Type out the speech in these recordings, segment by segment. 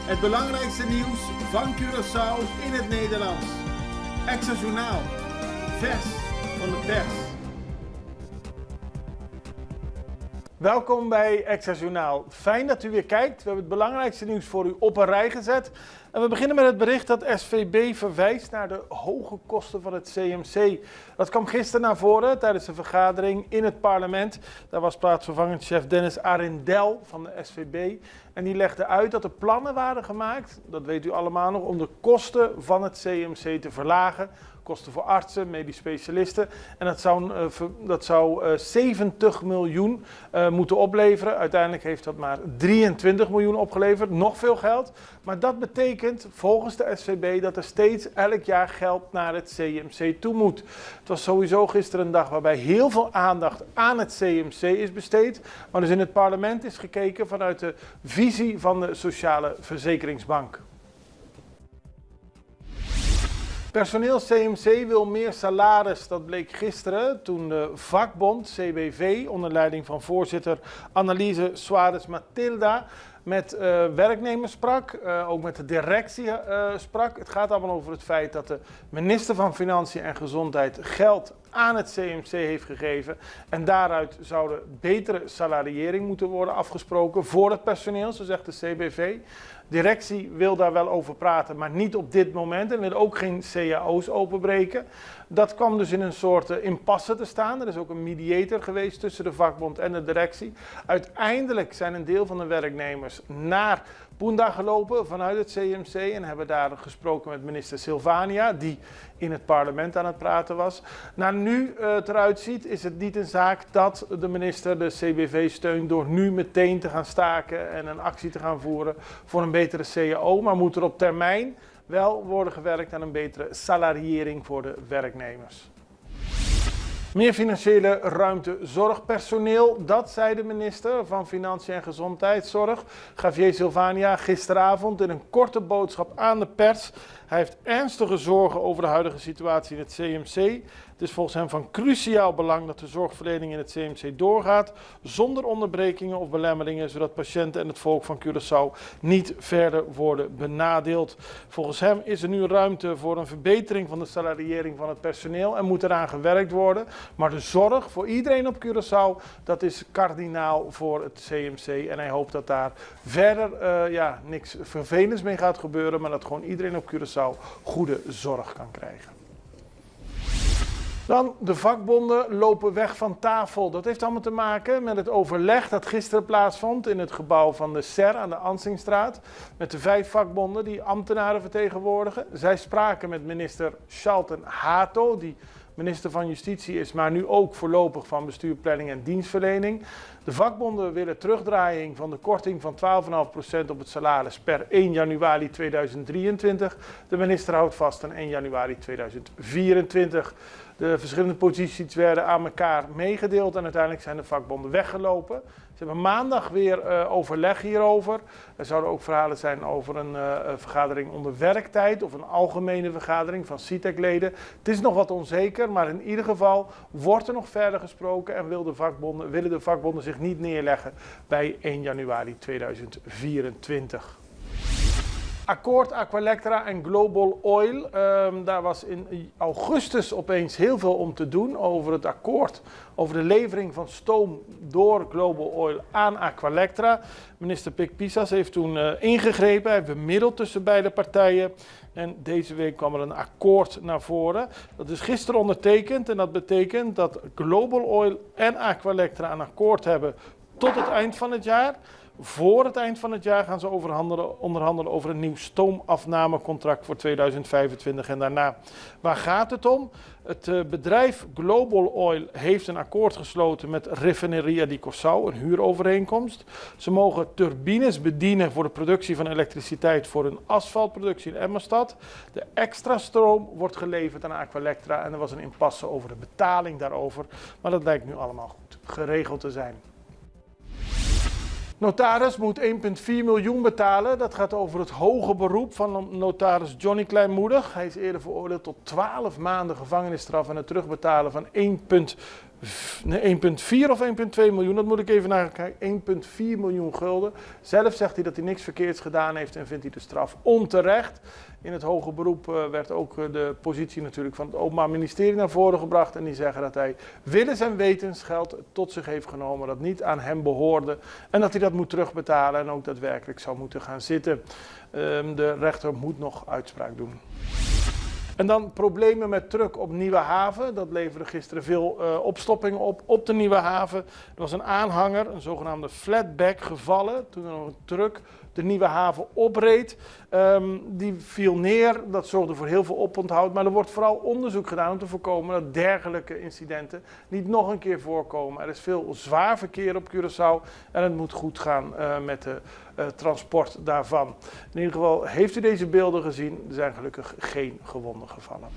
Het belangrijkste nieuws van Curaçao in het Nederlands. Extra Journaal. Vers van de pers. Welkom bij Extra Journaal. Fijn dat u weer kijkt. We hebben het belangrijkste nieuws voor u op een rij gezet. En we beginnen met het bericht dat SVB verwijst naar de hoge kosten van het CMC. Dat kwam gisteren naar voren tijdens een vergadering in het parlement. Daar was plaatsvervangend chef Dennis Arindel van de SVB. En die legde uit dat er plannen waren gemaakt, dat weet u allemaal nog, om de kosten van het CMC te verlagen. Kosten voor artsen, medisch specialisten. En dat zou 70 miljoen moeten opleveren. Uiteindelijk heeft dat maar 23 miljoen opgeleverd. Nog veel geld. Maar dat betekent volgens de SVB dat er steeds elk jaar geld naar het CMC toe moet. Het was sowieso gisteren een dag waarbij heel veel aandacht aan het CMC is besteed. Maar dus in het parlement is gekeken vanuit de visie van de Sociale Verzekeringsbank. Personeel CMC wil meer salaris, dat bleek gisteren toen de vakbond CBV onder leiding van voorzitter Anneliese Suarez-Matilda met werknemers sprak, ook met de directie sprak. Het gaat allemaal over het feit dat de minister van Financiën en Gezondheid geld aan het CMC heeft gegeven. En daaruit zou de betere salariëring moeten worden afgesproken voor het personeel, zo zegt de CBV. Directie wil daar wel over praten, maar niet op dit moment en wil ook geen cao's openbreken. Dat kwam dus in een soort impasse te staan. Er is ook een mediator geweest tussen de vakbond en de directie. Uiteindelijk zijn een deel van de werknemers naar Punda gelopen vanuit het CMC en hebben daar gesproken met minister Silvania, die in het parlement aan het praten was. Naar nu het eruit ziet, is het niet een zaak dat de minister de CBV steunt door nu meteen te gaan staken en een actie te gaan voeren voor een betere CAO, maar moet er op termijn wel worden gewerkt aan een betere salariëring voor de werknemers. Meer financiële ruimte zorgpersoneel, dat zei de minister van Financiën en Gezondheidszorg, Javier Silvania, gisteravond in een korte boodschap aan de pers. Hij heeft ernstige zorgen over de huidige situatie in het CMC. Het is volgens hem van cruciaal belang dat de zorgverlening in het CMC doorgaat, zonder onderbrekingen of belemmeringen, zodat patiënten en het volk van Curaçao niet verder worden benadeeld. Volgens hem is er nu ruimte voor een verbetering van de salariëring van het personeel en moet eraan gewerkt worden. Maar de zorg voor iedereen op Curaçao, dat is kardinaal voor het CMC. En hij hoopt dat daar verder niks vervelends mee gaat gebeuren, maar dat gewoon iedereen op Curaçao goede zorg kan krijgen. Dan, de vakbonden lopen weg van tafel. Dat heeft allemaal te maken met het overleg dat gisteren plaatsvond in het gebouw van de SER aan de Ansingstraat. Met de 5 vakbonden die ambtenaren vertegenwoordigen. Zij spraken met minister Shalten Hato, die minister van Justitie is, maar nu ook voorlopig van Bestuur, Planning en Dienstverlening. De vakbonden willen terugdraaiing van de korting van 12,5% op het salaris per 1 januari 2023. De minister houdt vast aan 1 januari 2024. De verschillende posities werden aan elkaar meegedeeld en uiteindelijk zijn de vakbonden weggelopen. Ze hebben maandag weer overleg hierover. Er zouden ook verhalen zijn over een vergadering onder werktijd of een algemene vergadering van CITEC-leden. Het is nog wat onzeker, maar in ieder geval wordt er nog verder gesproken en willen de vakbonden zich niet neerleggen bij 1 januari 2024. Akkoord, Aqualectra en Global Oil. Daar was in augustus opeens heel veel om te doen over het akkoord, over de levering van stoom door Global Oil aan Aqualectra. Minister Pik Pissas heeft toen ingegrepen, hij heeft bemiddeld tussen beide partijen. En deze week kwam er een akkoord naar voren. Dat is gisteren ondertekend en dat betekent dat Global Oil en Aqualectra een akkoord hebben tot het eind van het jaar. Voor het eind van het jaar gaan ze onderhandelen over een nieuw stoomafnamecontract voor 2025 en daarna. Waar gaat het om? Het bedrijf Global Oil heeft een akkoord gesloten met Refineria di Curaçao, een huurovereenkomst. Ze mogen turbines bedienen voor de productie van elektriciteit voor hun asfaltproductie in Emmerstad. De extra stroom wordt geleverd aan Aqualectra en er was een impasse over de betaling daarover. Maar dat lijkt nu allemaal goed geregeld te zijn. Notaris moet 1,4 miljoen betalen. Dat gaat over het hoge beroep van notaris Johnny Kleinmoedig. Hij is eerder veroordeeld tot 12 maanden gevangenisstraf en het terugbetalen van 1,4 1,4 of 1,2 miljoen, dat moet ik even nakijken, 1,4 miljoen gulden. Zelf zegt hij dat hij niks verkeerds gedaan heeft en vindt hij de straf onterecht. In het hoge beroep werd ook de positie natuurlijk van het Openbaar Ministerie naar voren gebracht. En die zeggen dat hij willens en wetens geld tot zich heeft genomen dat niet aan hem behoorde. En dat hij dat moet terugbetalen en ook daadwerkelijk zou moeten gaan zitten. De rechter moet nog uitspraak doen. En dan problemen met truck op Nieuwe Haven. Dat leverde gisteren veel opstoppingen op de Nieuwe Haven. Er was een aanhanger, een zogenaamde flatback, gevallen toen er een truck de Nieuwe Haven opreed. Die viel neer, dat zorgde voor heel veel oponthoud. Maar er wordt vooral onderzoek gedaan om te voorkomen dat dergelijke incidenten niet nog een keer voorkomen. Er is veel zwaar verkeer op Curaçao en het moet goed gaan met de transport daarvan. In ieder geval heeft u deze beelden gezien. Er zijn gelukkig geen gewonden gevallen.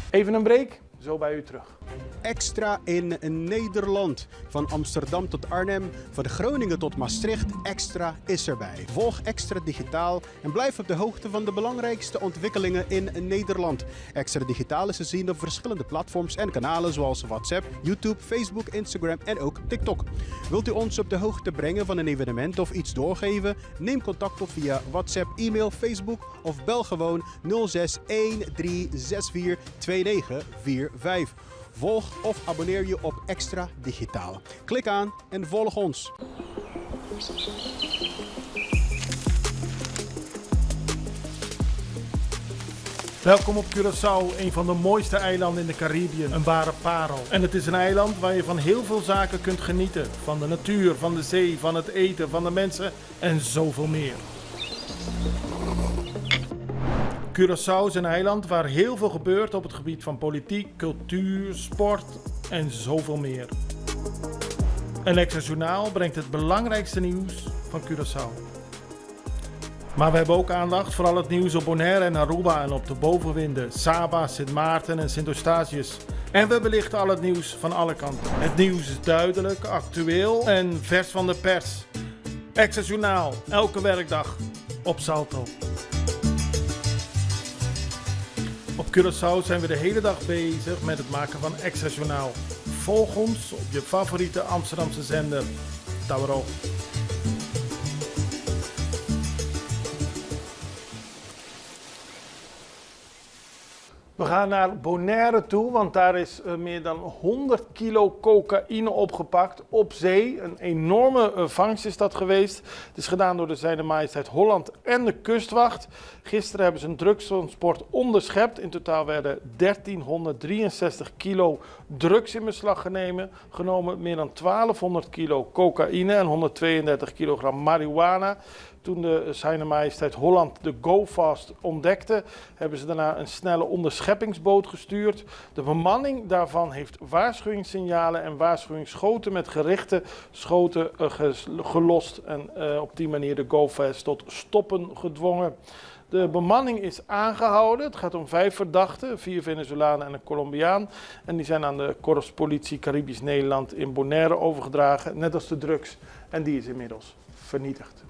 Even een break, zo bij u terug. Extra in Nederland. Van Amsterdam tot Arnhem, van Groningen tot Maastricht, Extra is erbij. Volg Extra Digitaal en blijf op de hoogte van de belangrijkste ontwikkelingen in Nederland. Extra Digitaal is te zien op verschillende platforms en kanalen zoals WhatsApp, YouTube, Facebook, Instagram en ook TikTok. Wilt u ons op de hoogte brengen van een evenement of iets doorgeven? Neem contact op via WhatsApp, e-mail, Facebook of bel gewoon 06 1364 2945. Volg of abonneer je op Extra Digitaal. Klik aan en volg ons. Welkom op Curaçao, een van de mooiste eilanden in de Caribiën, een ware parel. En het is een eiland waar je van heel veel zaken kunt genieten. Van de natuur, van de zee, van het eten, van de mensen en zoveel meer. Curaçao is een eiland waar heel veel gebeurt op het gebied van politiek, cultuur, sport en zoveel meer. Een Extra Journaal brengt het belangrijkste nieuws van Curaçao. Maar we hebben ook aandacht voor al het nieuws op Bonaire en Aruba en op de bovenwinden, Saba, Sint Maarten en Sint Eustatius. En we belichten al het nieuws van alle kanten. Het nieuws is duidelijk, actueel en vers van de pers. Extra Journaal, elke werkdag op Salto. Op Curaçao zijn we de hele dag bezig met het maken van Extra Journaal. Volg ons op je favoriete Amsterdamse zender, Tauro. We gaan naar Bonaire toe, want daar is meer dan 100 kilo cocaïne opgepakt op zee. Een enorme vangst is dat geweest. Het is gedaan door de Zijne Majesteit Holland en de kustwacht. Gisteren hebben ze een drugstransport onderschept. In totaal werden 1363 kilo drugs in beslag genomen. Meer dan 1200 kilo cocaïne en 132 kilogram marihuana. Toen de Zijne Majesteit Holland de Go-Fast ontdekte, hebben ze daarna een snelle onderscheppingsboot gestuurd. De bemanning daarvan heeft waarschuwingssignalen en waarschuwingsschoten met gerichte schoten gelost en op die manier de Go-Fast tot stoppen gedwongen. De bemanning is aangehouden. Het gaat om 5 verdachten, 4 Venezolanen en een Colombiaan. En die zijn aan de Korpspolitie Caribisch Nederland in Bonaire overgedragen, net als de drugs. En die is inmiddels vernietigd.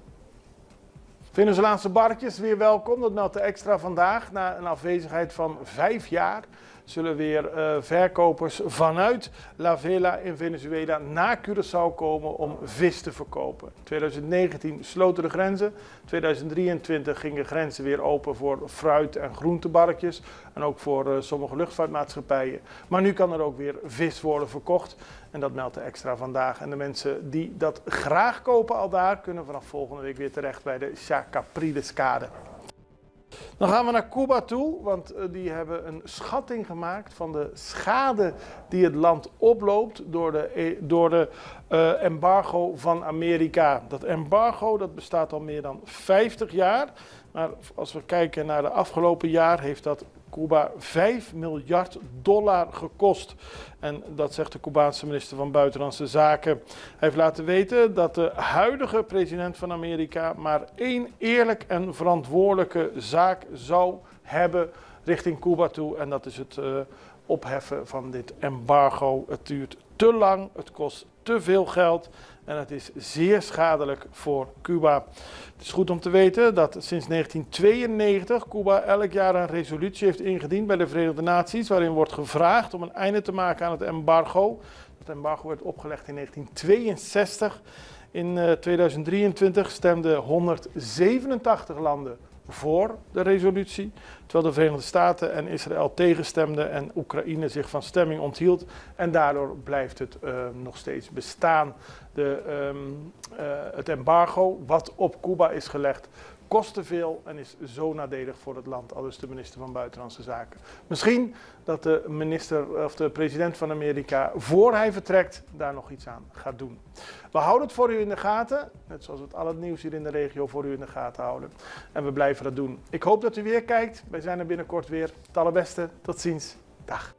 Venezolaanse barkjes weer welkom, dat meldt de Extra vandaag. Na een afwezigheid van 5 jaar zullen weer verkopers vanuit La Vela in Venezuela naar Curaçao komen om vis te verkopen. 2019 sloten de grenzen, 2023 gingen grenzen weer open voor fruit- en groentebarkjes en ook voor sommige luchtvaartmaatschappijen. Maar nu kan er ook weer vis worden verkocht en dat meldt de Extra vandaag. En de mensen die dat graag kopen al daar kunnen vanaf volgende week weer terecht bij de Chacaprileskade. Dan gaan we naar Cuba toe, want die hebben een schatting gemaakt van de schade die het land oploopt door de embargo van Amerika. Dat embargo dat bestaat al meer dan 50 jaar, maar als we kijken naar de afgelopen jaar heeft dat Cuba $5 miljard gekost. En dat zegt de Cubaanse minister van Buitenlandse Zaken. Hij heeft laten weten dat de huidige president van Amerika maar 1 eerlijk en verantwoordelijke zaak zou hebben richting Cuba toe. En dat is het opheffen van dit embargo. Het duurt te lang, het kost te veel geld en het is zeer schadelijk voor Cuba. Het is goed om te weten dat sinds 1992 Cuba elk jaar een resolutie heeft ingediend bij de Verenigde Naties waarin wordt gevraagd om een einde te maken aan het embargo. Dat embargo werd opgelegd in 1962. In 2023 stemden 187 landen voor de resolutie, terwijl de Verenigde Staten en Israël tegenstemden en Oekraïne zich van stemming onthield. En daardoor blijft het nog steeds bestaan. Het embargo wat op Cuba is gelegd kost te veel en is zo nadelig voor het land, aldus de minister van Buitenlandse Zaken. Misschien dat de president van Amerika, voor hij vertrekt, daar nog iets aan gaat doen. We houden het voor u in de gaten, net zoals we al het nieuws hier in de regio voor u in de gaten houden. En we blijven dat doen. Ik hoop dat u weer kijkt. Wij zijn er binnenkort weer. Het allerbeste. Tot ziens. Dag.